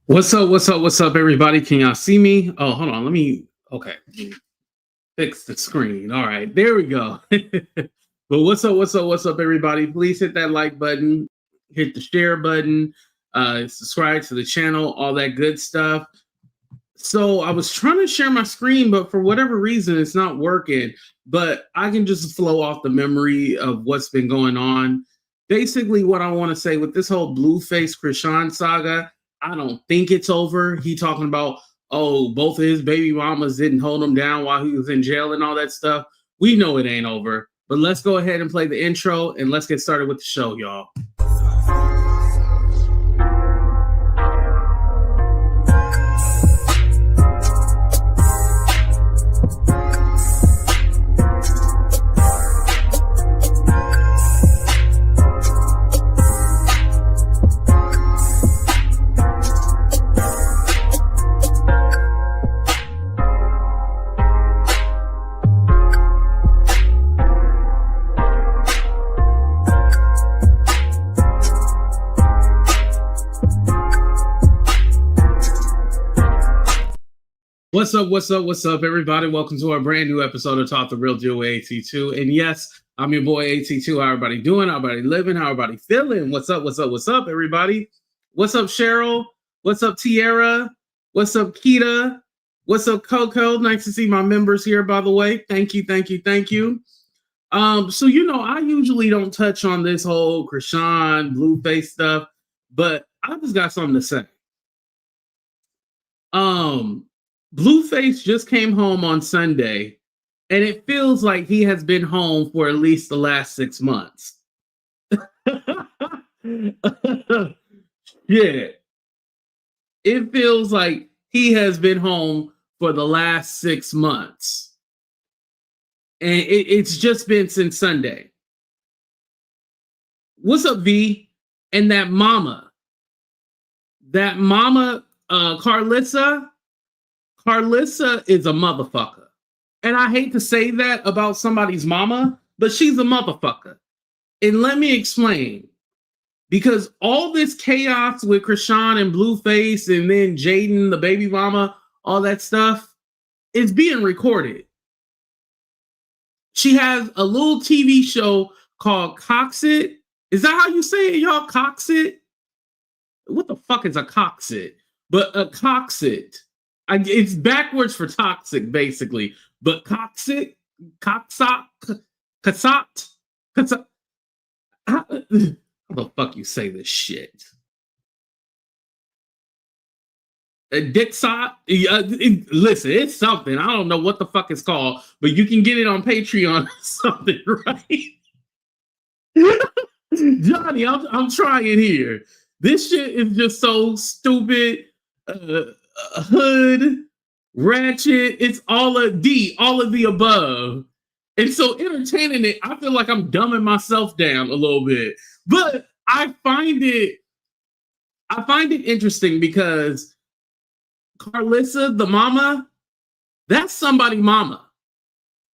What's up? What's up? What's up, everybody? Can y'all see me? Oh, hold on. Let me. Okay, fix the screen. All right, there we go. But what's up? What's up? What's up, everybody? Please hit that like button, hit the share button, subscribe to the channel, all that good stuff. So I was trying to share my screen, but for whatever reason, it's not working. But I can just flow off the memory of what's been going on. Basically, what I want to say with this whole Blueface Chrisean saga, I don't think it's over. He talking about, oh, both of his baby mamas didn't hold him down while he was in jail and all that stuff. We know it ain't over. But let's go ahead and play the intro and let's get started with the show, y'all. What's up, what's up, what's up, everybody? Welcome to our brand new episode of Talk the Real Deal with AT2. And yes, I'm your boy AT2. How everybody doing? How everybody living? How everybody feeling? What's up, what's up, what's up, everybody? What's up, Cheryl? What's up, Tierra? What's up, Kita? What's up, Coco? Nice to see my members here, by the way. Thank you, thank you, thank you. So, you know, I usually don't touch on this whole Chrisean, Blueface stuff, but I just got something to say. Blueface just came home on Sunday, and it feels like he has been home for at least the last 6 months. Yeah. It feels like he has been home for the last 6 months. And it's just been since Sunday. What's up, V? And that mama, Karlissa. Karlissa is a motherfucker. And I hate to say that about somebody's mama, but she's a motherfucker. And let me explain. Because all this chaos with Chrisean and Blueface and then Jaidyn, the baby mama, all that stuff is being recorded. She has a little TV show called Coxit. Is that how you say it, y'all? Coxit? What the fuck is a Coxit? But a Coxit. It's backwards for toxic, basically. But Coxit, Coxot, how the fuck you say this shit? Dixot? Listen, it's something. I don't know what the fuck it's called, but you can get it on Patreon or something, right? Johnny, I'm trying here. This shit is just so stupid. Hood, ratchet, it's all of the above. And so entertaining it, I feel like I'm dumbing myself down a little bit. But I find it interesting because Karlissa, the mama, that's somebody mama.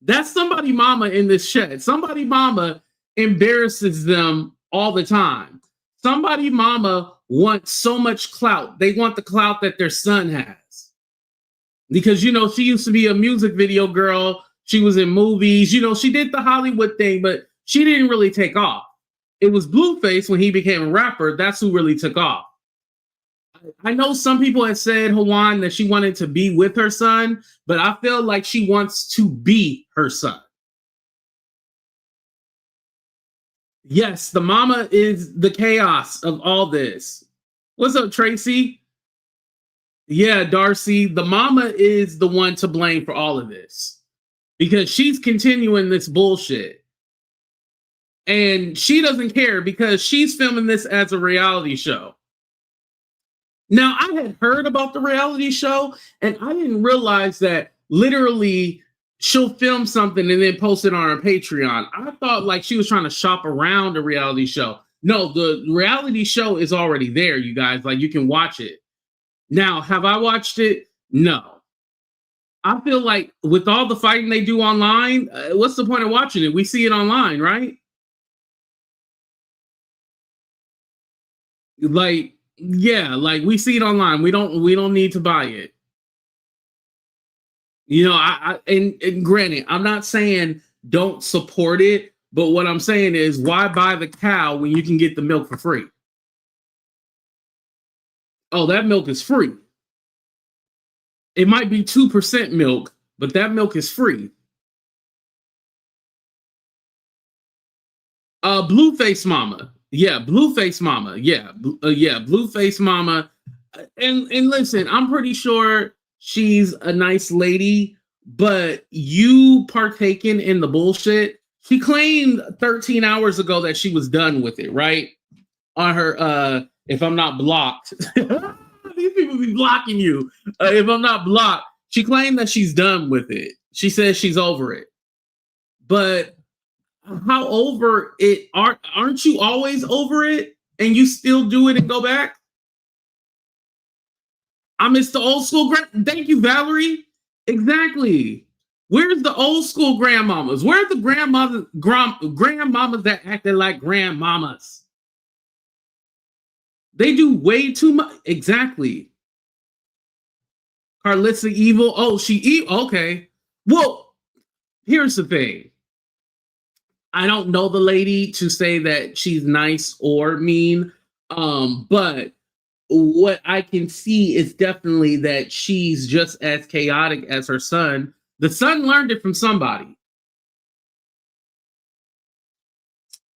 That's somebody mama in this chat. Somebody mama embarrasses them all the time. Somebody mama wants so much clout. They want the clout that their son has. Because, you know, she used to be a music video girl. She was in movies. You know, she did the Hollywood thing, but she didn't really take off. It was Blueface when he became a rapper. That's who really took off. I know some people have said, Hawan, that she wanted to be with her son, but I feel like she wants to be her son. Yes, the mama is the chaos of all this. What's up, Tracy? Yeah, Darcy, the mama is the one to blame for all of this because she's continuing this bullshit. And she doesn't care because she's filming this as a reality show. Now, I had heard about the reality show and I didn't realize that literally she'll film something and then post it on her Patreon. I thought like she was trying to shop around a reality show. No, the reality show is already there, you guys. Like, you can watch it. Now, have I watched it? No. I feel like with all the fighting they do online, what's the point of watching it? We see it online, right? Like, Yeah, like we see it online. We don't need to buy it. You know, and granted, I'm not saying don't support it, but what I'm saying is why buy the cow when you can get the milk for free? Oh, that milk is free. It might be 2% milk, but that milk is free. Blueface Mama. Yeah, Blueface Mama. Yeah, yeah, Blueface Mama. And listen, I'm pretty sure she's a nice lady, but you partaking in the bullshit. She claimed 13 hours ago that she was done with it, right? On her if I'm not blocked. These people be blocking you. If I'm not blocked, she claimed that she's done with it. She says she's over it. But how over it aren't you always over it and you still do it and go back? I miss the old school thank you, Valerie. Exactly. Where's the old school grandmamas? Where's the grandmamas that acted like grandmamas? They do way too much. Exactly. Karlissa evil. Oh, okay. Well, here's the thing. I don't know the lady to say that she's nice or mean. But what I can see is definitely that she's just as chaotic as her son. The son learned it from somebody.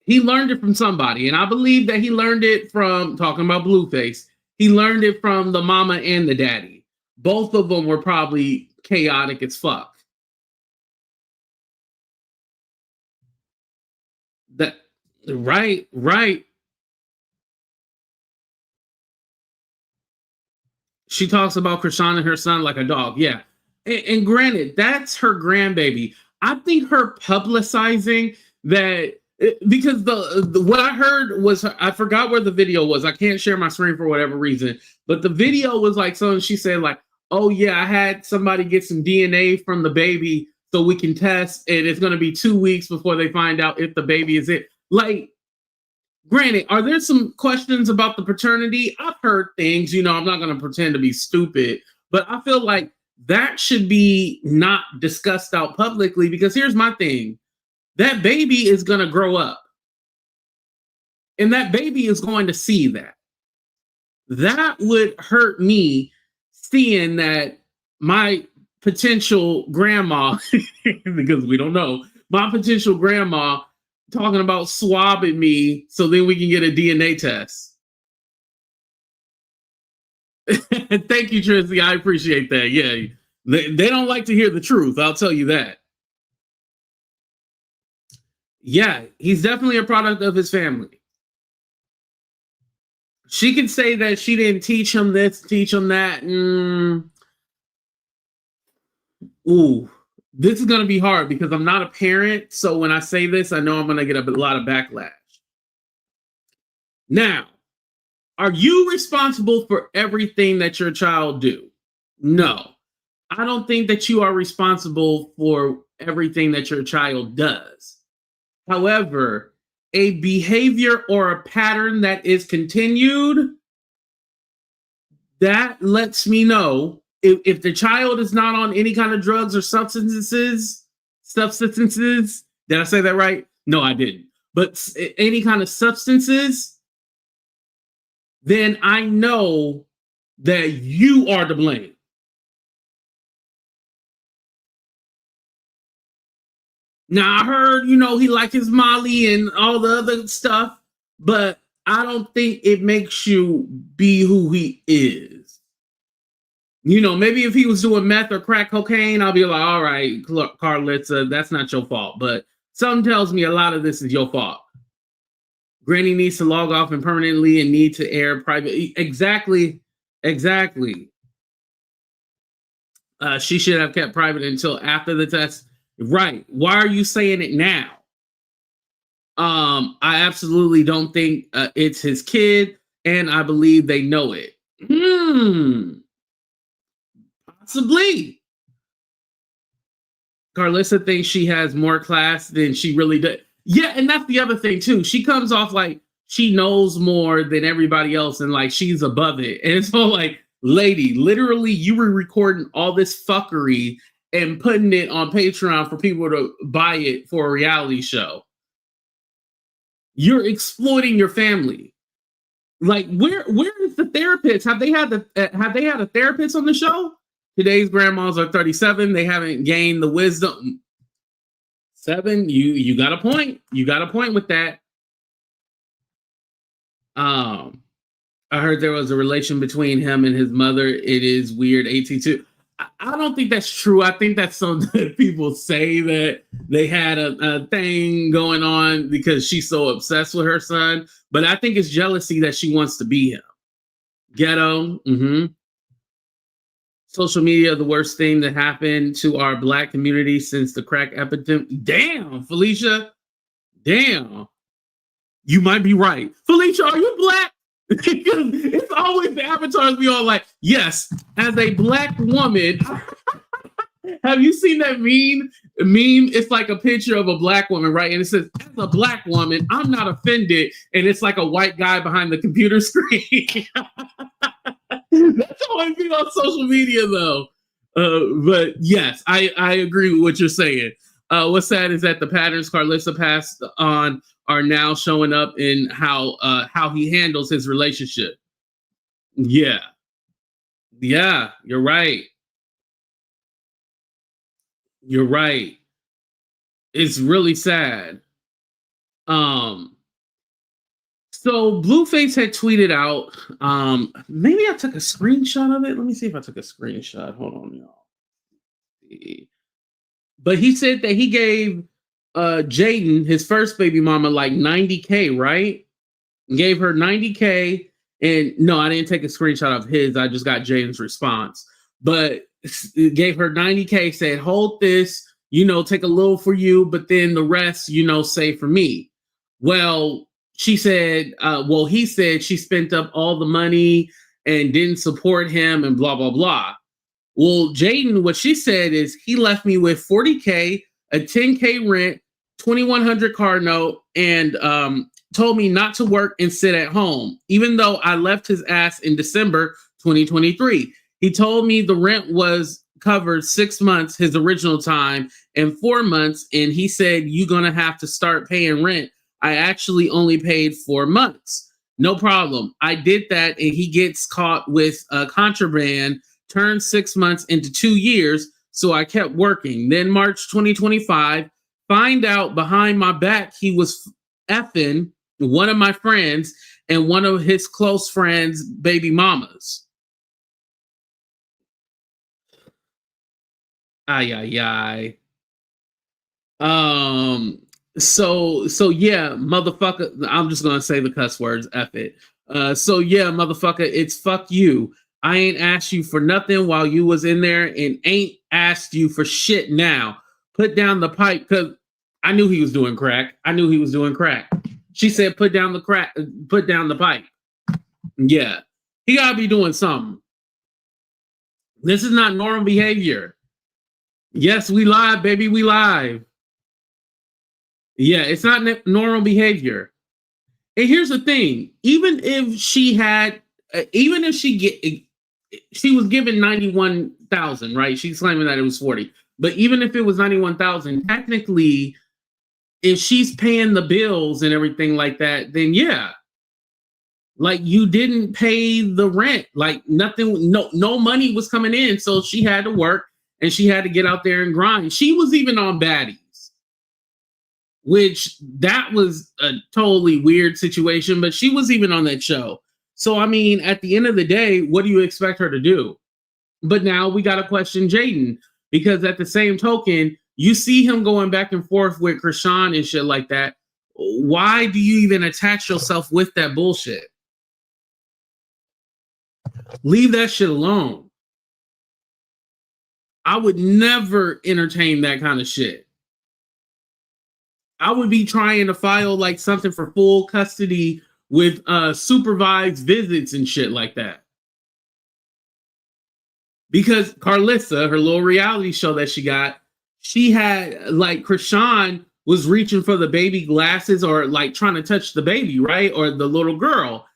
He learned it from somebody, and I believe that he learned it from talking about Blueface. He learned it from the mama and the daddy. Both of them were probably chaotic as fuck. That right. She talks about Chrisean and her son like a dog. Yeah. And granted, that's her grandbaby. I think her publicizing that because the what I heard was I forgot where the video was. I can't share my screen for whatever reason, but the video was like something she said like, "Oh yeah, I had somebody get some DNA from the baby so we can test, and it's going to be 2 weeks before they find out if the baby is it." Like, granted, are there some questions about the paternity? I've heard things, I'm not going to pretend to be stupid, but I feel like that should be not discussed out publicly because here's my thing. That baby is going to grow up and that baby is going to see that. That would hurt me seeing that my potential grandma, because we don't know, my potential grandma talking about swabbing me so then we can get a DNA test. Thank you, Tracy. I appreciate that. Yeah, they don't like to hear the truth. I'll tell you that. Yeah, he's definitely a product of his family. She can say that she didn't teach him this, teach him that. Ooh, this is going to be hard because I'm not a parent. So when I say this, I know I'm going to get a lot of backlash. Now, are you responsible for everything that your child do? No. I don't think that you are responsible for everything that your child does. However, a behavior or a pattern that is continued, that lets me know if the child is not on any kind of drugs or substances, did I say that right? No, I didn't. But any kind of substances, then I know that you are to blame. Now, I heard, he liked his Molly and all the other stuff, but I don't think it makes you be who he is. Maybe if he was doing meth or crack cocaine, I'll be like, all right, Karlissa, that's not your fault. But something tells me a lot of this is your fault. Granny needs to log off and permanently and need to air private. Exactly. She should have kept private until after the test. Right. Why are you saying it now? I absolutely don't think it's his kid, and I believe they know it. Possibly. Karlissa thinks she has more class than she really does. Yeah, and that's the other thing too. She comes off like she knows more than everybody else and like she's above it. And so like, lady, literally you were recording all this fuckery and putting it on Patreon for people to buy it for a reality show. You're exploiting your family. Like, where is the therapist? Have they had a therapist on the show? Today's grandmas are 37. They haven't gained the wisdom. 7, you got a point. You got a point with that. I heard there was a relation between him and his mother. It is weird. 82. I don't think that's true. I think that's something that people say that they had a thing going on because she's so obsessed with her son. But I think it's jealousy that she wants to be him. Ghetto. Social media, the worst thing that happened to our Black community since the crack epidemic. Damn, Felicia. Damn. You might be right. Felicia, are you Black? It's always the avatars be all like, yes, as a Black woman. Have you seen that meme? It's like a picture of a Black woman, right? And it says, as a Black woman, I'm not offended. And it's like a white guy behind the computer screen. That's always been on social media, though. But yes, I agree with what you're saying. What's sad is that the patterns Karlissa passed on are now showing up in how he handles his relationship. Yeah, you're right. You're right. It's really sad. So Blueface had tweeted out, maybe I took a screenshot of it. Let me see if I took a screenshot. Hold on, y'all. But he said that he gave Jaidyn, his first baby mama, like $90K, right? Gave her $90K. And no, I didn't take a screenshot of his. I just got Jaidyn's response. But it gave her $90K, said, hold this, take a little for you, but then the rest, save for me. Well, she said, he said she spent up all the money and didn't support him and blah, blah, blah. Well, Jaidyn, what she said is he left me with $40K, a $10K rent, $2,100 car note, and told me not to work and sit at home, even though I left his ass in December 2023. He told me the rent was covered 6 months, his original time, and 4 months, and he said, you're going to have to start paying rent. I actually only paid 4 months. No problem. I did that, and he gets caught with contraband, turned 6 months into 2 years, so I kept working. Then March 2025, find out behind my back he was effing one of my friends and one of his close friends' baby mamas. Ay, ay, ay. So yeah, motherfucker, I'm just gonna say the cuss words, F it. So yeah, motherfucker, it's fuck you. I ain't asked you for nothing while you was in there and ain't asked you for shit now. Put down the pipe, because I knew he was doing crack. She said, put down the pipe. Yeah, he gotta be doing something. This is not normal behavior. Yes, we live, baby, we live. Yeah, it's not normal behavior. And here's the thing: even if she was given 91,000, right? She's claiming that it was 40, but even if it was 91,000, technically, if she's paying the bills and everything like that, then yeah, like you didn't pay the rent, like nothing, no money was coming in, so she had to work and she had to get out there and grind. She was even on baddies. Which that was a totally weird situation, but she was even on that show. So, I mean, at the end of the day, what do you expect her to do? But now we got to question Jaidyn, because at the same token, you see him going back and forth with Chrisean and shit like that. Why do you even attach yourself with that bullshit? Leave that shit alone. I would never entertain that kind of shit. I would be trying to file like something for full custody with supervised visits and shit like that. Because Karlissa, her little reality show that she got, she had like Chrisean was reaching for the baby glasses or like trying to touch the baby, right? Or the little girl.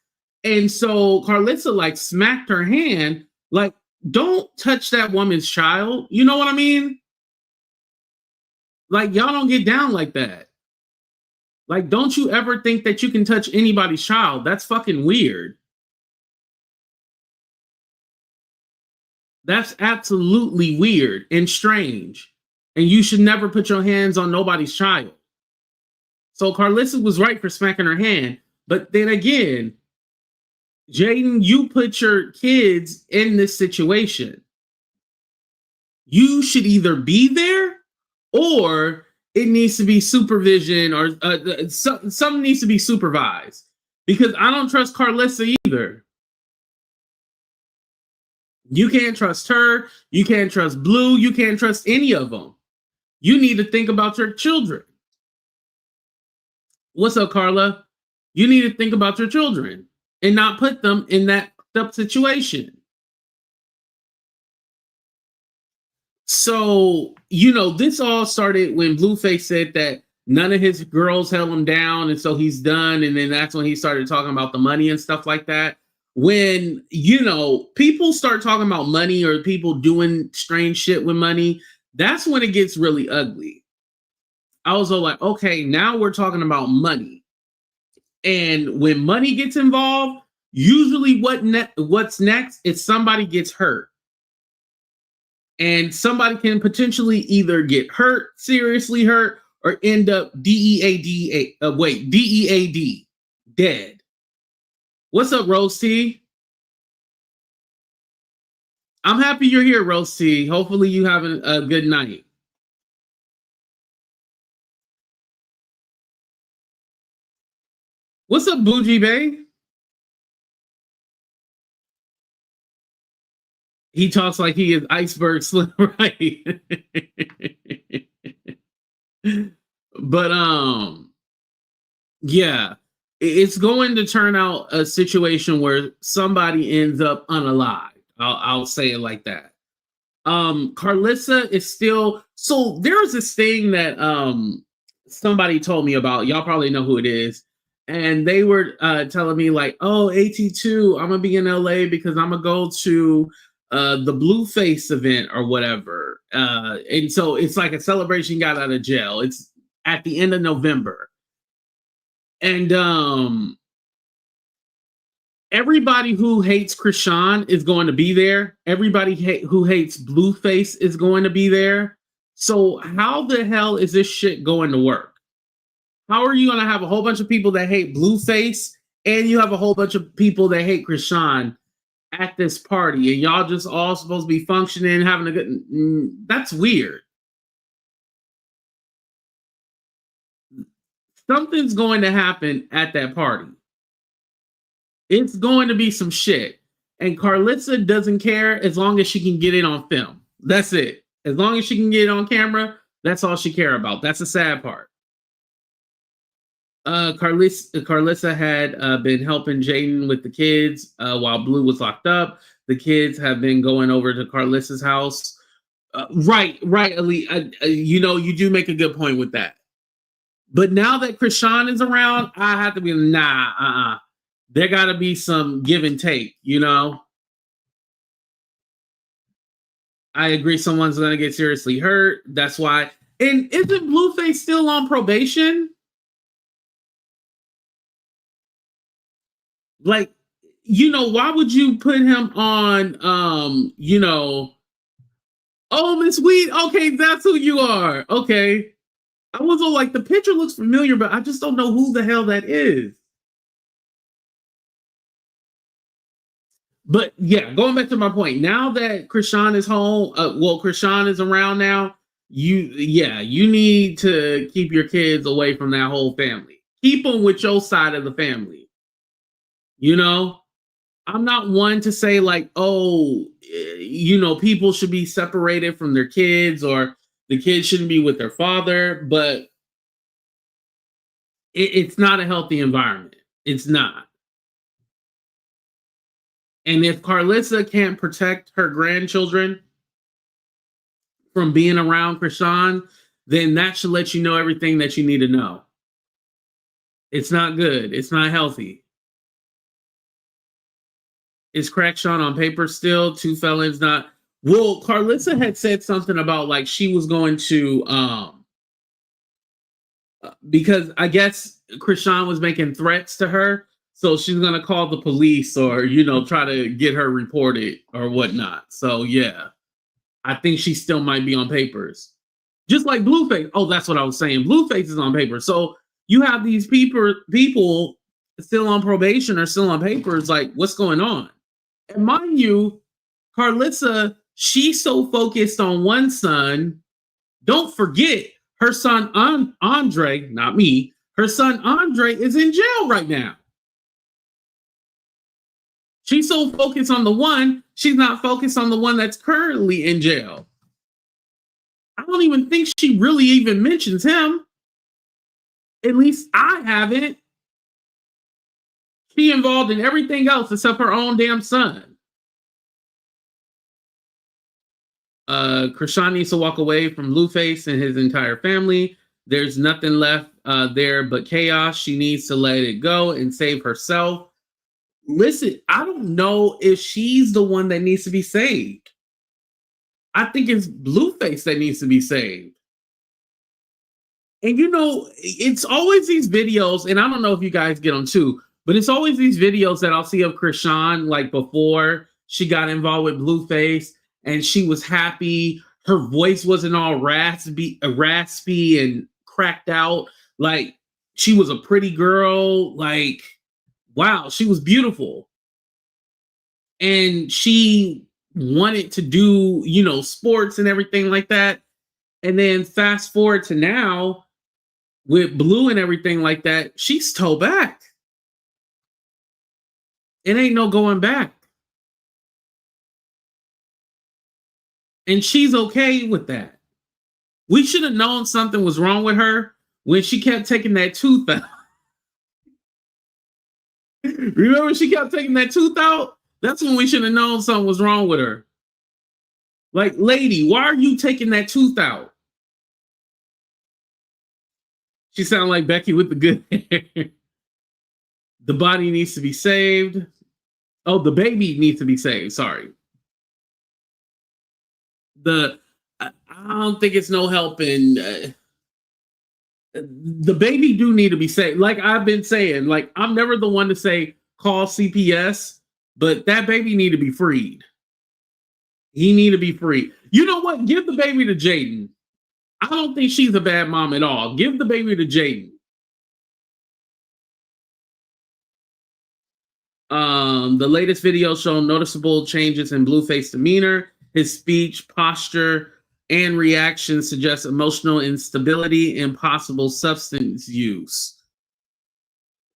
And so Karlissa like smacked her hand, like, don't touch that woman's child. You know what I mean? Like, y'all don't get down like that. Like, don't you ever think that you can touch anybody's child? That's fucking weird. That's absolutely weird and strange. And you should never put your hands on nobody's child. So Karlissa was right for smacking her hand. But then again, Jaidyn, you put your kids in this situation. You should either be there or it needs to be supervision or something needs to be supervised. Because I don't trust Karlissa either. You can't trust her. You can't trust Blue. You can't trust any of them. You need to think about your children. What's up, Carla? You need to think about your children and not put them in that situation. So, you know, this all started when Blueface said that none of his girls held him down, and so he's done. And then that's when he started talking about the money and stuff like that. When, you know, people start talking about money or people doing strange shit with money, that's when it gets really ugly. I was all like, okay, now we're talking about money. And when money gets involved, usually what's next is somebody gets hurt. And somebody can potentially either get hurt, seriously hurt, or end up DEAD, dead. What's up, Rose T? I'm happy you're here, Rose T. Hopefully you having a good night. What's up, Bougie Bay? He talks like he is Iceberg Slim, right? But yeah, it's going to turn out a situation where somebody ends up unalived. I'll say it like that. Karlissa is still, so there's this thing that somebody told me about. Y'all probably know who it is. And they were telling me like, oh, AT2, I'm gonna be in LA because I'm gonna go to the Blueface event or whatever. And so it's like a celebration, got out of jail. It's at the end of November. And everybody who hates Chrisean is going to be there. Everybody who hates Blueface is going to be there. So how the hell is this shit going to work? How are you going to have a whole bunch of people that hate Blueface and you have a whole bunch of people that hate Chrisean at this party and y'all just all supposed to be functioning, having a good... That's weird. Something's going to happen at that party. It's going to be some shit. And Karlissa doesn't care as long as she can get it on film. That's it. As long as she can get it on camera, that's all she cares about. That's the sad part. Karlissa had been helping Jaidyn with the kids while Blue was locked up. The kids have been going over to Karlissa's house. Right, Ali. You know, you do make a good point with that. But now that Chrisean is around, I have to be, there got to be some give and take, you know? I agree someone's going to get seriously hurt. That's why. And isn't Blueface still on probation? Like, you know, why would you put him on, you know, oh, Miss Weed, okay, that's who you are. Okay. I was all like, the picture looks familiar, but I just don't know who the hell that is. But yeah, going back to my point, now that Chrisean is home, Chrisean is around now, you need to keep your kids away from that whole family. Keep them with your side of the family. You know, I'm not one to say like, oh, you know, people should be separated from their kids or the kids shouldn't be with their father, but it's not a healthy environment. It's not. And if Karlissa can't protect her grandchildren from being around Chrisean, then that should let you know everything that you need to know. It's not good. It's not healthy. Is Chrisean on paper still? Two felons not. Well, Karlissa had said something about like she was going to because I guess Chrisean was making threats to her, so she's gonna call the police or try to get her reported or whatnot. So yeah, I think she still might be on papers, just like Blueface. Oh, that's what I was saying. Blueface is on paper. So you have these people still on probation or still on papers. Like, what's going on? And mind you, Karlissa, she's so focused on one son. Don't forget her son Andre, not me. Her son Andre is in jail right now. She's so focused on the one, she's not focused on the one that's currently in jail. I don't even think she really even mentions him. At least I haven't. She involved in everything else except her own damn son. Chrisean needs to walk away from Blueface and his entire family. There's nothing left there but chaos. She needs to let it go and save herself. Listen, I don't know if she's the one that needs to be saved. I think it's Blueface that needs to be saved. And it's always these videos, and I don't know if you guys get them too, but it's always these videos that I'll see of Chrisean like before she got involved with Blueface, and she was happy. Her voice wasn't all raspy and cracked out. Like she was a pretty girl. Like, wow, she was beautiful. And she wanted to do, sports and everything like that. And then fast forward to now with Blue and everything like that, she's toe back. It ain't no going back. And she's okay with that. We should have known something was wrong with her when she kept taking that tooth out. Remember, she kept taking that tooth out? That's when we should have known something was wrong with her. Like, lady, why are you taking that tooth out? She sounded like Becky with the good hair. The body needs to be saved. Oh, the baby needs to be saved. Sorry. I don't think it's no help in the baby do need to be saved. Like I've been saying, like I'm never the one to say call CPS, but that baby need to be freed. He need to be free. You know what? Give the baby to Jaidyn. I don't think she's a bad mom at all. Give the baby to Jaidyn. The latest video showed noticeable changes in Blueface's demeanor. His speech, posture, and reactions suggest emotional instability and possible substance use.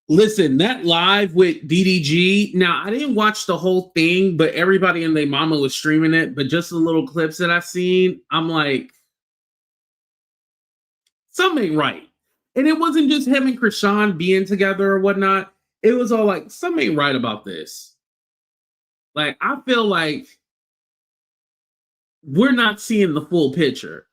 Listen, that live with DDG, now I didn't watch the whole thing, but everybody and their mama was streaming it. But just the little clips that I've seen, I'm like, something ain't right. And it wasn't just him and Chrisean being together or whatnot. It was all like, something ain't right about this. Like, I feel like we're not seeing the full picture.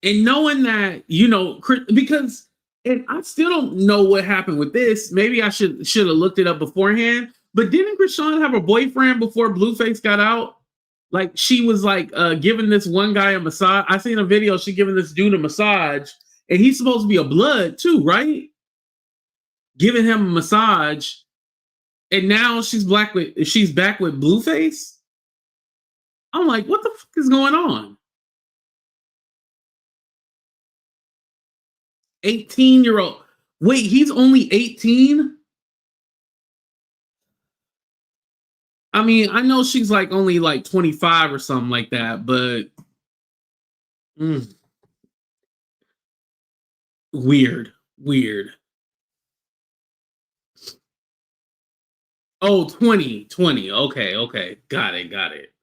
And knowing that, because, and I still don't know what happened with this. Maybe I should have looked it up beforehand. But didn't Chrisean have a boyfriend before Blueface got out? Like she was like giving this one guy a massage. I seen a video, she giving this dude a massage, and he's supposed to be a blood too, right? Giving him a massage. And now she's back with Blueface. I'm like, what the fuck is going on? 18-year-old. Wait, he's only 18? I mean, I know she's like only like 25 or something like that, but weird. Oh, 20. Okay. Got it.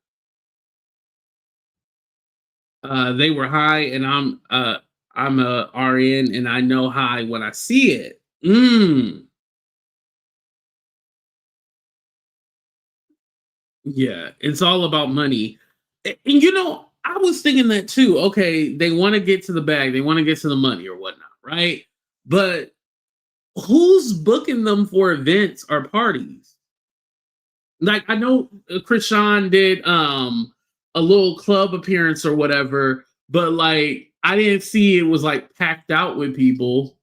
They were high, and I'm a RN, and I know high when I see it. Yeah, it's all about money. you know, I was thinking that too. Okay, they want to get to the bag, they want to get to the money or whatnot, right? But who's booking them for events or parties? Like I know Chrisean did a little club appearance or whatever, but like I didn't see it was like packed out with people.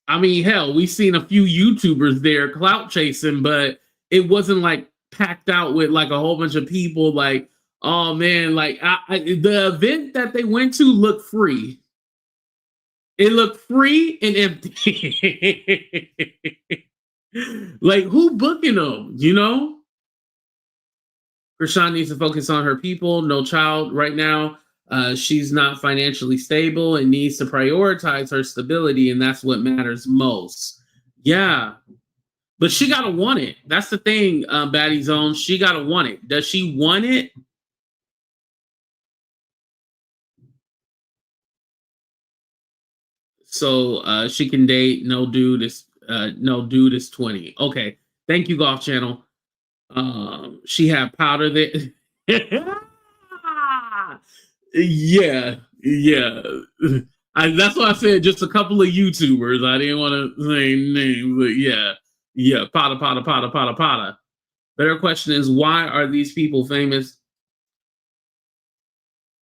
I mean, hell, we've seen a few YouTubers there clout chasing, but it wasn't like packed out with like a whole bunch of people. Like, oh man, like the event that they went to looked free. It looked free and empty. Like, who booking them? You know, Chrisean needs to focus on her people. No child right now. She's not financially stable and needs to prioritize her stability, and that's what matters most. Yeah, but she gotta want it. That's the thing, Baddie Zone. She gotta want it. Does she want it? So she can date no dude is 20. Okay, thank you, Golf Channel. She had powder that. Yeah, yeah. That's why I said just a couple of YouTubers. I didn't want to say names, but yeah, yeah. Potta, potta, potta, potta, potta. Better question is, why are these people famous?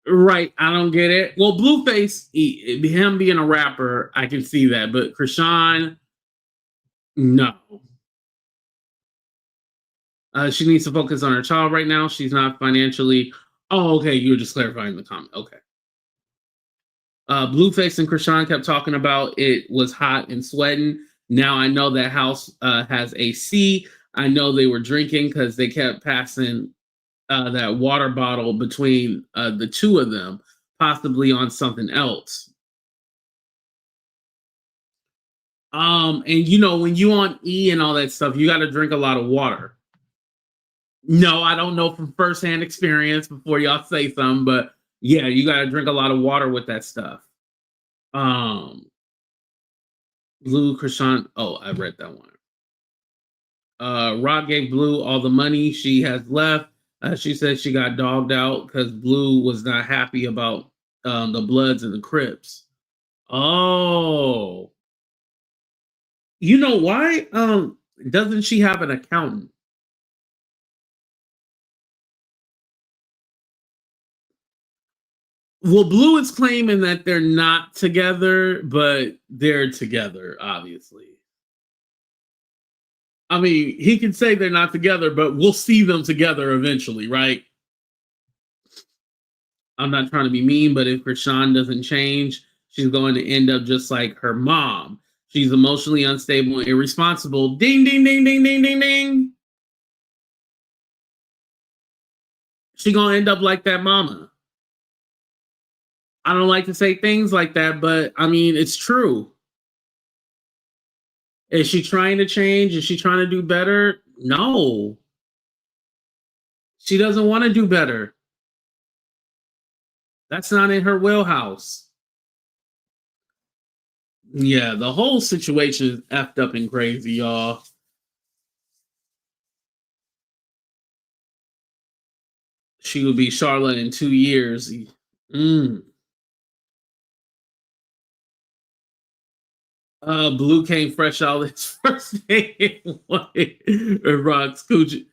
Right, I don't get it. Well, Blueface, him being a rapper, I can see that, but Chrisean, no. She needs to focus on her child right now. She's not financially. Oh, okay. You were just clarifying the comment. Okay. Blueface and Chrisean kept talking about it was hot and sweating. Now I know that house has AC. I know they were drinking because they kept passing that water bottle between the two of them, possibly on something else. And you know, when you on E and all that stuff, you got to drink a lot of water. No, I don't know from firsthand experience before y'all say something, but yeah, you got to drink a lot of water with that stuff. Blue Chrisean. Oh, I read that one. Rock gave Blue all the money she has left. She said she got dogged out because Blue was not happy about the Bloods and the Crips. Oh, you know why? Doesn't she have an accountant? Well, Blue is claiming that they're not together, but they're together, obviously. I mean, he can say they're not together, but we'll see them together eventually, right? I'm not trying to be mean, but if Chrisean doesn't change, she's going to end up just like her mom. She's emotionally unstable and irresponsible. Ding, ding, ding, ding, ding, ding, ding. She gonna end up like that mama. I don't like to say things like that, but I mean, it's true. Is she trying to change? Is she trying to do better? No. She doesn't want to do better. That's not in her wheelhouse. Yeah, the whole situation is effed up and crazy, y'all. She will be Charlotte in 2 years. Mm. Blue came fresh out his first day. Rock's coochie.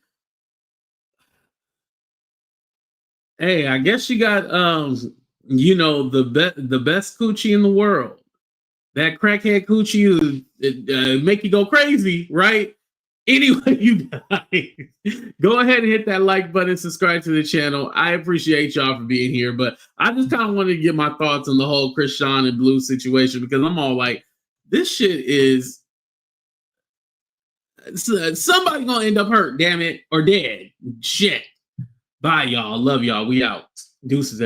Hey, I guess she got you know, the best coochie in the world. That crackhead coochie make you go crazy, right? Anyway, you guys, go ahead and hit that like button, subscribe to the channel. I appreciate y'all for being here, but I just kind of wanted to get my thoughts on the whole Chrisean and Blue situation because I'm all like, this shit is somebody gonna end up hurt, damn it, or dead. Shit. Bye, y'all. Love y'all. We out. Deuces.